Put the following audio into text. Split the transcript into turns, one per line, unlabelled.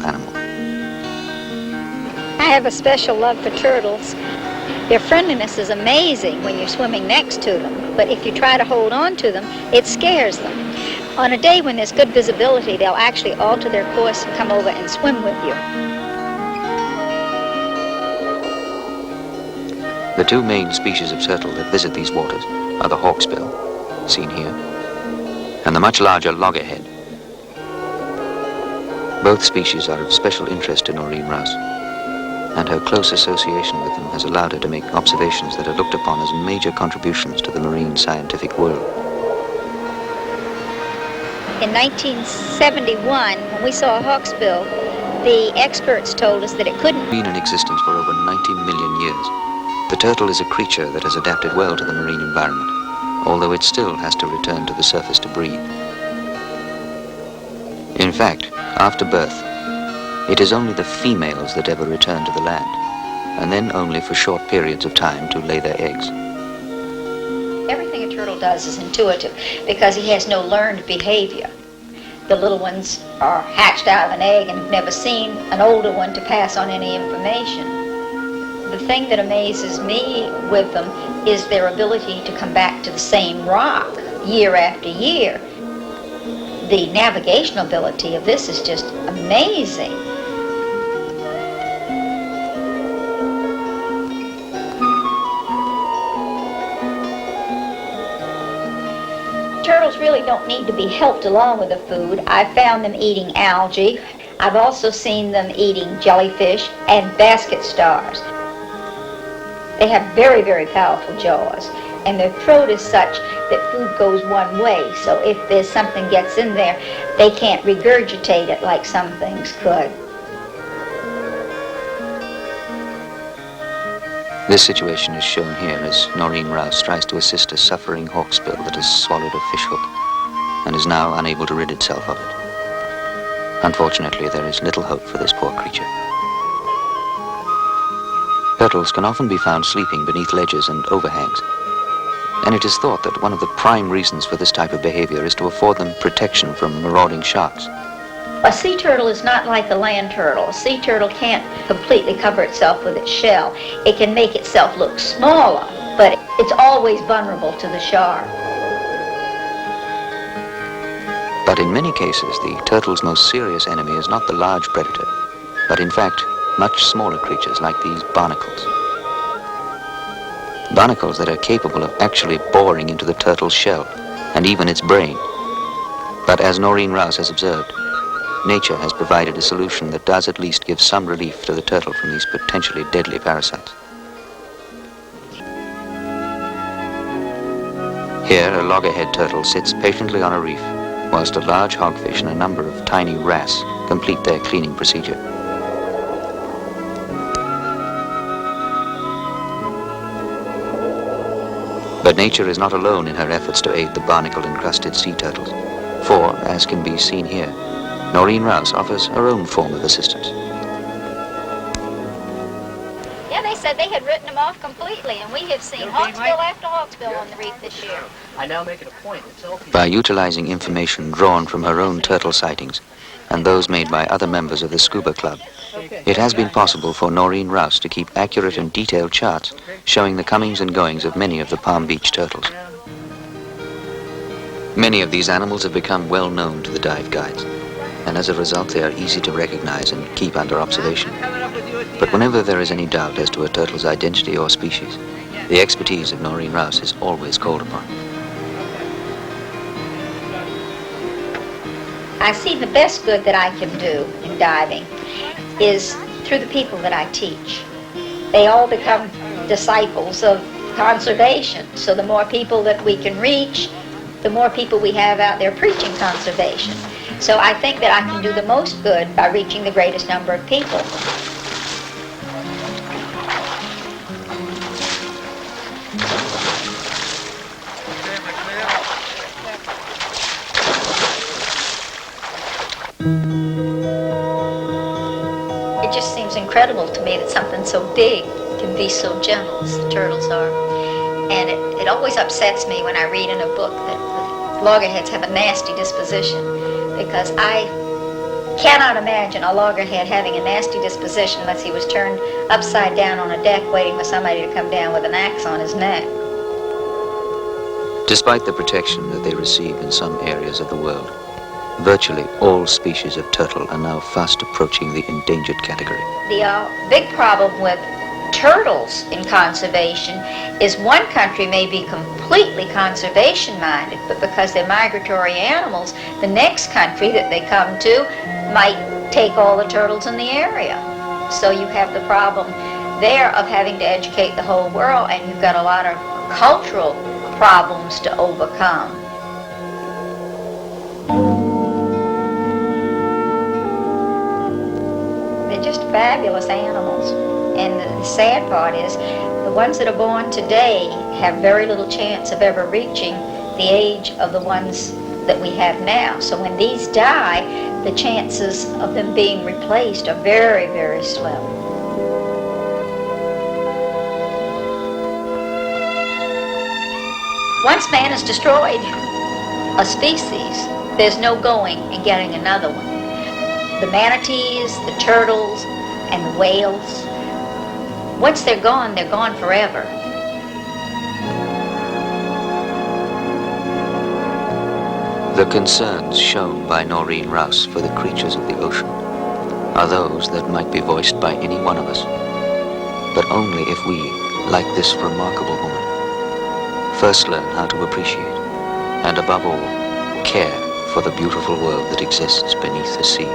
animal.
I have a special love for turtles. Their friendliness is amazing when you're swimming next to them, but if you try to hold on to them, it scares them. On a day when there's good visibility, they'll actually alter their course and come over and swim with you.
The two main species of turtle that visit these waters are the hawksbill, seen here, and the much larger loggerhead. Both species are of special interest to Noreen Rouse, and her close association with them has allowed her to make observations that are looked upon as major contributions to the marine scientific world.
In 1971, when we saw a hawksbill, the experts told us that it couldn't
Been in existence for over 90 million years. The turtle is a creature that has adapted well to the marine environment, although it still has to return to the surface to breathe. In fact, after birth, it is only the females that ever return to the land, and then only for short periods of time to lay their eggs.
Everything a turtle does is intuitive because he has no learned behavior. The little ones are hatched out of an egg and have never seen an older one to pass on any information. The thing that amazes me with them is their ability to come back to the same rock year after year. The navigational ability of this is just amazing. Turtles really don't need to be helped along with the food. I've found them eating algae. I've also seen them eating jellyfish and basket stars. They have very, very powerful jaws, and their throat is such that food goes one way, so if there's something gets in there, they can't regurgitate it like some things could.
This situation is shown here as Noreen Rouse tries to assist a suffering hawksbill that has swallowed a fishhook and is now unable to rid itself of it. Unfortunately, there is little hope for this poor creature. Turtles can often be found sleeping beneath ledges and overhangs, and it is thought that one of the prime reasons for this type of behavior is to afford them protection from marauding sharks.
A sea turtle is not like a land turtle. A sea turtle can't completely cover itself with its shell. It can make itself look smaller, but it's always vulnerable to the shark.
But in many cases, the turtle's most serious enemy is not the large predator, but in fact, much smaller creatures like these barnacles. Barnacles that are capable of actually boring into the turtle's shell, and even its brain. But as Noreen Rouse has observed, nature has provided a solution that does at least give some relief to the turtle from these potentially deadly parasites. Here, a loggerhead turtle sits patiently on a reef, whilst a large hogfish and a number of tiny wrasse complete their cleaning procedure. But nature is not alone in her efforts to aid the barnacle-encrusted sea turtles, for, as can be seen here, Noreen Rouse offers her own form of assistance.
Yeah, they said they had written them off completely, and we have seen hawksbill after hawksbill on the reef this year.
I now make it a point to tell people.
By utilizing information drawn from her own turtle sightings and those made by other members of the Scuba Club, it has been possible for Noreen Rouse to keep accurate and detailed charts showing the comings and goings of many of the Palm Beach turtles. Many of these animals have become well known to the dive guides, and as a result they are easy to recognize and keep under observation. But whenever there is any doubt as to a turtle's identity or species, the expertise of Noreen Rouse is always called upon.
I see the best good that I can do in diving is through the people that I teach. They all become disciples of conservation, so the more people that we can reach, the more people we have out there preaching conservation. So I think that I can do the most good by reaching the greatest number of people. It just seems incredible to me that something so big can be so gentle as the turtles are. And it always upsets me when I read in a book that loggerheads have a nasty disposition, because I cannot imagine a loggerhead having a nasty disposition unless he was turned upside down on a deck waiting for somebody to come down with an axe on his neck.
Despite the protection that they receive in some areas of the world, virtually all species of turtle are now fast approaching the endangered category.
The big problem with turtles in conservation is one country may be completely conservation minded, but because they're migratory animals, the next country that they come to might take all the turtles in the area. So you have the problem there of having to educate the whole world, and you've got a lot of cultural problems to overcome. They're just fabulous animals. And the sad part is, the ones that are born today have very little chance of ever reaching the age of the ones that we have now. So when these die, the chances of them being replaced are very, very slim. Once man has destroyed a species, there's no going and getting another one. The manatees, the turtles, and the whales, once they're gone forever.
The concerns shown by Noreen Rouse for the creatures of the ocean are those that might be voiced by any one of us, but only if we, like this remarkable woman, first learn how to appreciate, and above all, care for the beautiful world that exists beneath the sea.